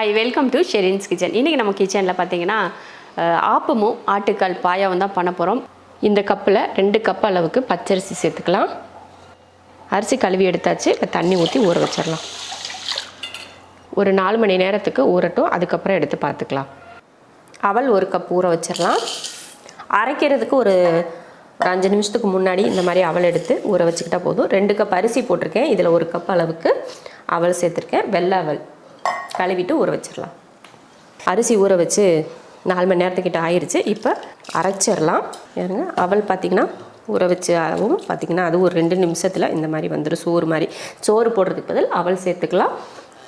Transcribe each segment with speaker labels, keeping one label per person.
Speaker 1: Hi, welcome to Sherin's kitchen. இன்றைக்கி நம்ம கிச்சனில் பார்த்தீங்கன்னா ஆப்பமும் ஆட்டுக்கால் பாயாவும் தான் பண்ண போகிறோம். இந்த கப்பில் 2 கப் அளவுக்கு பச்சரிசி சேர்த்துக்கலாம். அரிசி கழுவி எடுத்தாச்சு. இப்போ தண்ணி ஊற்றி ஊற வச்சிடலாம். ஒரு 4 மணி நேரத்துக்கு ஊறட்டும். அதுக்கப்புறம் எடுத்து பார்த்துக்கலாம். அவல் 1 கப் ஊற வச்சிடலாம். அரைக்கிறதுக்கு ஒரு 5 நிமிஷத்துக்கு முன்னாடி இந்த மாதிரி அவல் எடுத்து ஊற வச்சுக்கிட்டா போதும். 2 கப் அரிசி போட்டிருக்கேன். இதில் 1 கப் அளவுக்கு அவல் சேர்த்துருக்கேன். வெள்ளை அவல் கழுவிட்டு ஊற வச்சிடலாம். அரிசி ஊற வச்சு 4 மணி நேரத்துக்கிட்ட ஆயிடுச்சு. இப்போ அரைச்சிடலாம். ஏங்க அவல் பார்த்திங்கன்னா ஊற வச்சு பார்த்திங்கன்னா அது ஒரு 2 நிமிஷத்தில் இந்த மாதிரி வந்துடும். சோறு மாதிரி. சோறு போடுறதுக்கு பதில் அவல் சேர்த்துக்கலாம்.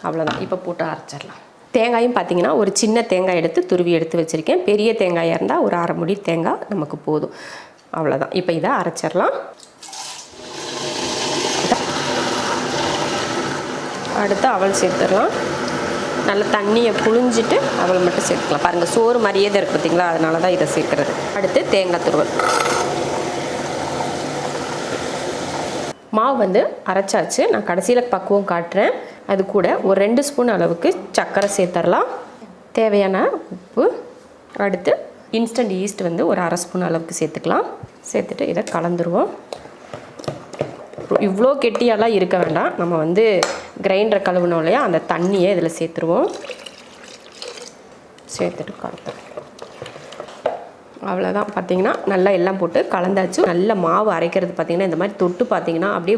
Speaker 1: அவ்வளோதான். இப்போ போட்டு அரைச்சிடலாம். தேங்காயும் பார்த்திங்கன்னா ஒரு சின்ன தேங்காய் எடுத்து துருவி எடுத்து வச்சுருக்கேன். பெரிய தேங்காயாக இருந்தால் ஒரு அரை முடி தேங்காய் நமக்கு போதும். அவ்வளோதான். இப்போ இதை அரைச்சிடலாம். அடுத்து அவல் சேர்த்துடலாம். நல்லா தண்ணியை புழிஞ்சிட்டு அவல் மட்டும் சேர்த்துக்கலாம். பாருங்கள், சோறு மாதிரியே தான் இருக்குது பார்த்திங்களா? அதனால தான் இதை சேர்க்குறது. அடுத்து தேங்காய் துருவல். மாவு வந்து அரைச்சாச்சு. நான் கடைசியில் பக்குவம் காட்டுறேன். அது கூட ஒரு 2 ஸ்பூன் அளவுக்கு சர்க்கரை சேர்த்துடலாம். தேவையான உப்பு. அடுத்து இன்ஸ்டன்ட் ஈஸ்ட் வந்து ஒரு அரை ஸ்பூன் அளவுக்கு சேர்த்துக்கலாம். சேர்த்துட்டு இதை கலந்துருவோம். இவ்வளோ கெட்டியாலாம் இருக்க வேண்டாம். நம்ம வந்து கிரைண்டரை கழுவினோம் இல்லையா, அந்த தண்ணியை இதில் சேர்த்துருவோம். சேர்த்துட்டு கலப்போம். அவ்வளோதான். பார்த்திங்கன்னா நல்லா எல்லாம் போட்டு கலந்தாச்சு. நல்ல மாவு அரைக்கிறது பார்த்திங்கன்னா இந்த மாதிரி தொட்டு பார்த்திங்கன்னா அப்படியே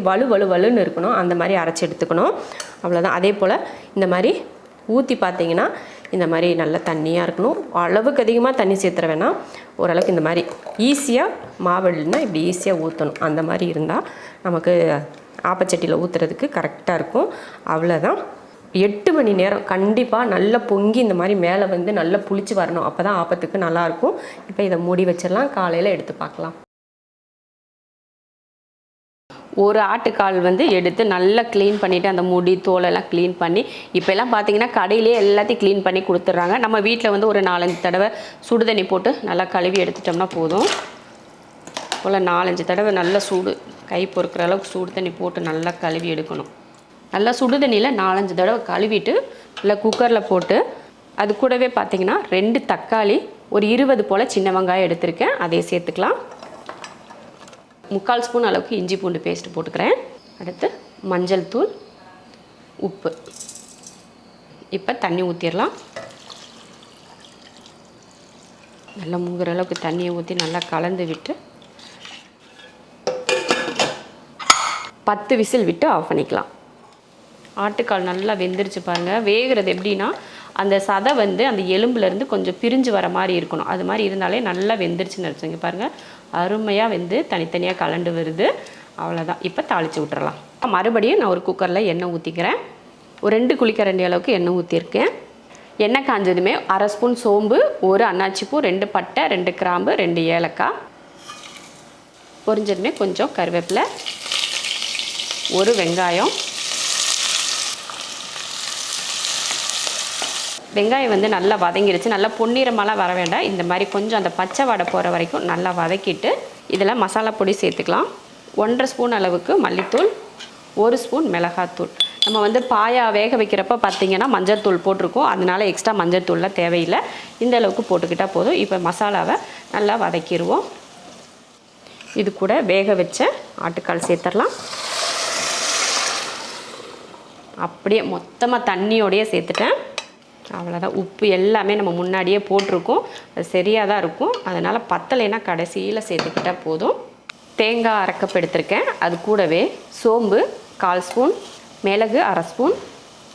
Speaker 1: வலுன்னு இருக்கணும். அந்த மாதிரி அரைச்சி எடுத்துக்கணும். அவ்வளோதான். அதே போல் இந்த மாதிரி ஊற்றி பார்த்திங்கன்னா இந்த மாதிரி நல்ல தண்ணியாக இருக்கணும். அளவுக்கு அதிகமாக தண்ணி சேர்த்துற வேணாம். ஓரளவுக்கு இந்த மாதிரி ஈஸியாக மாவுன்னா இப்படி ஈஸியாக ஊற்றணும். அந்த மாதிரி இருந்தால் நமக்கு ஆப்பச்சட்டியில் ஊற்றுறதுக்கு கரெக்டாக இருக்கும். அவ்வளோதான். 8 மணி நேரம் கண்டிப்பாக நல்லா பொங்கி இந்த மாதிரி மேலே வந்து நல்லா புளிச்சு வரணும். அப்போ தான் ஆப்பத்துக்கு நல்லாயிருக்கும். இப்போ இதை மூடி வச்சிடலாம். காலையில் எடுத்து பார்க்கலாம். ஒரு ஆட்டுக்கால் வந்து எடுத்து நல்லா க்ளீன் பண்ணிவிட்டு அந்த முடி தோலெல்லாம் க்ளீன் பண்ணி, இப்போல்லாம் பார்த்தீங்கன்னா கடையிலே எல்லாத்தையும் க்ளீன் பண்ணி கொடுத்துட்றாங்க. நம்ம வீட்டில் வந்து ஒரு 4-5 தடவை சுடு தண்ணி போட்டு நல்லா கழுவி எடுத்துட்டோம்னா போதும். போல் 4-5 தடவை நல்லா சூடு கை பொறுக்கிற அளவுக்கு சூடு தண்ணி போட்டு நல்லா கழுவி எடுக்கணும். நல்லா சுடு தண்ணியில் 4-5 தடவை கழுவிட்டு இல்லை குக்கரில் போட்டு அது கூடவே பார்த்திங்கன்னா 2 தக்காளி, ஒரு 20 போல் சின்ன வெங்காயம் எடுத்திருக்கேன். அதை சேர்த்துக்கலாம். 3/4 ஸ்பூன் அளவுக்கு இஞ்சி பூண்டு பேஸ்ட் போட்டுக்கிறேன். அடுத்து மஞ்சள் தூள், உப்பு. இப்போ தண்ணி ஊற்றிடலாம். நல்லா முங்குற அளவுக்கு தண்ணியை ஊற்றி நல்லா கலந்து விட்டு 10 விசில் விட்டு ஆஃப் பண்ணிக்கலாம். ஆட்டுக்கால் நல்லா வெந்துருச்சு பாருங்கள். வேகிறது எப்படின்னா அந்த சதை வந்து அந்த எலும்புலேருந்து கொஞ்சம் பிரிஞ்சு வர மாதிரி இருக்கணும். அது மாதிரி இருந்தாலே நல்லா வெந்துருச்சுன்னு நினச்சிங்க. பாருங்கள், அருமையாக வெந்து தனித்தனியாக கலண்டு வருது. அவ்வளோதான். இப்போ தாளித்து விட்டுறலாம். மறுபடியும் நான் ஒரு குக்கரில் எண்ணெய் ஊற்றிக்கிறேன். ஒரு 2 குழிக்கரண்டி அளவுக்கு எண்ணெய் ஊற்றிருக்கேன். எண்ணெய் காஞ்சதுமே அரை ஸ்பூன் சோம்பு, ஒரு அன்னாச்சிப்பூ, 2 பட்டை, 2 கிராம்பு, 2 ஏலக்காய். பொரிஞ்சதுமே கொஞ்சம் கருவேப்பிலை, ஒரு வெங்காயம். வெங்காயம் வந்து நல்லா வதங்கிடுச்சு. நல்லா பொன்னிறமாலாம் வர வேண்டாம். இந்த மாதிரி கொஞ்சம் அந்த பச்சை வாடை போகிற வரைக்கும் நல்லா வதக்கிட்டு இதில் மசாலா பொடி சேர்த்துக்கலாம். 1/2 ஸ்பூன் அளவுக்கு மல்லித்தூள், 1 ஸ்பூன் மிளகாத்தூள். நம்ம வந்து பாயா வேக வைக்கிறப்ப பார்த்திங்கன்னா மஞ்சள் தூள் போட்டிருக்கோம். அதனால எக்ஸ்ட்ரா மஞ்சள் தூள்லாம் தேவையில்லை. இந்த அளவுக்கு போட்டுக்கிட்டால் போதும். இப்போ மசாலாவை நல்லா வதக்கிடுவோம். இது கூட வேக வச்ச ஆட்டுக்கால் சேர்த்துடலாம். அப்படியே மொத்தமாக தண்ணியோடையே சேர்த்துட்டேன். அவ்வளோதான். உப்பு எல்லாமே நம்ம முன்னாடியே போட்டிருக்கோம். அது சரியாக தான் இருக்கும். அதனால் பத்தலைன்னா கடைசியில் சேர்த்துக்கிட்டால் போதும். தேங்காய் அரைக்கப் எடுத்திருக்கேன். அது கூடவே சோம்பு 1/4 ஸ்பூன், மிளகு அரை ஸ்பூன்,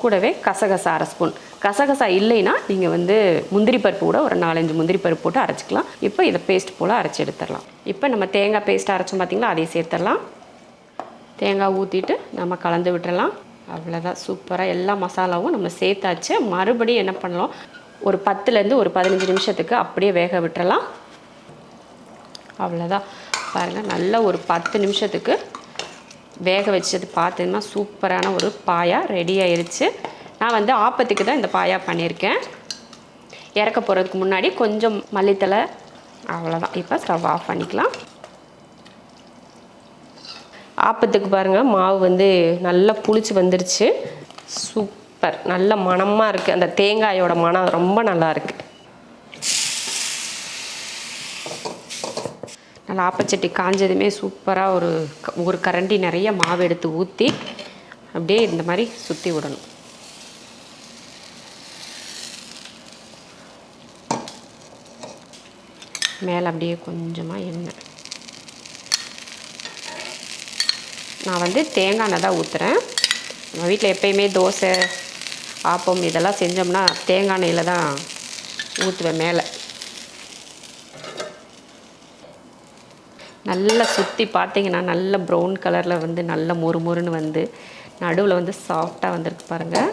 Speaker 1: கூடவே கசகசா அரை ஸ்பூன். கசகசா இல்லைன்னா நீங்கள் வந்து முந்திரி பருப்பு கூட ஒரு 4-5 முந்திரி பருப்பு போட்டு அரைச்சிக்கலாம். இப்போ இதை பேஸ்ட் போல் அரைச்சி எடுத்துடலாம். இப்போ நம்ம தேங்காய் பேஸ்ட் அரைச்சோம் பார்த்திங்களா, அதையும் சேர்த்துடலாம். தேங்காய் ஊற்றிட்டு நம்ம கலந்து விட்டுறலாம். அவ்வளோதான். சூப்பராக எல்லா மசாலாவும் நம்ம சேர்த்தாச்சு. மறுபடியும் என்ன பண்ணலாம், ஒரு 10லேருந்து ஒரு 15 நிமிஷத்துக்கு அப்படியே வேக விட்டுறலாம். அவ்வளோதான். பாருங்கள், நல்லா ஒரு 10 நிமிஷத்துக்கு வேக வச்சது பார்த்தீங்கன்னா சூப்பரான ஒரு பாயா ரெடி ஆயிடுச்சு. நான் வந்து ஆப்பத்துக்கு தான் இந்த பாயா பண்ணியிருக்கேன். இறக்க போகிறதுக்கு முன்னாடி கொஞ்சம் மல்லித்தலை. அவ்வளோதான். இப்போ ஸ்டவ் ஆஃப் பண்ணிக்கலாம். ஆப்பத்துக்கு பாருங்கள் மாவு வந்து நல்லா புளிச்சு வந்துருச்சு. சூப்பர் சூப்பர், நல்ல மணமாக இருக்குது. அந்த தேங்காயோட மணம் ரொம்ப நல்லா இருக்குது. நல்லா ஆப்பச்சட்டி காஞ்சதுமே சூப்பராக ஒரு கரண்டி நிறைய மாவு எடுத்து ஊற்றி அப்படியே இந்த மாதிரி சுற்றி விடணும். மேலே அப்படியே கொஞ்சமாக எண்ணெய். நான் வந்து தேங்காய் எண்ணெய் தான் ஊற்றுறேன். நம்ம வீட்டில் எப்பயுமே தோசை ஆப்பம் இதெல்லாம் செஞ்சோம்னா தேங்காய் எண்ணெயில் தான் ஊற்றுவேன் மேலே. நல்லா சுற்றி பார்த்தீங்கன்னா நல்ல ப்ரௌன் கலரில் வந்து நல்ல மொறுமொறுன்னு வந்து நடுவில் வந்து சாஃப்டாக வந்திருக்கு பாருங்கள்.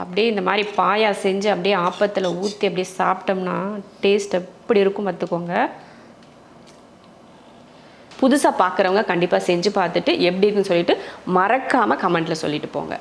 Speaker 1: அப்படியே இந்த மாதிரி பாயா செஞ்சு அப்படியே ஆப்பத்தில் ஊற்றி அப்படியே சாப்பிட்டோம்னா டேஸ்ட் எப்படி இருக்கும் பார்த்துக்கோங்க. புதுசாக பார்க்குறவங்க கண்டிப்பாக செஞ்சு பார்த்துட்டு எப்படி இருக்குன்னு சொல்லிட்டு மறக்காமல் கமெண்ட்டில் சொல்லிட்டு போங்க.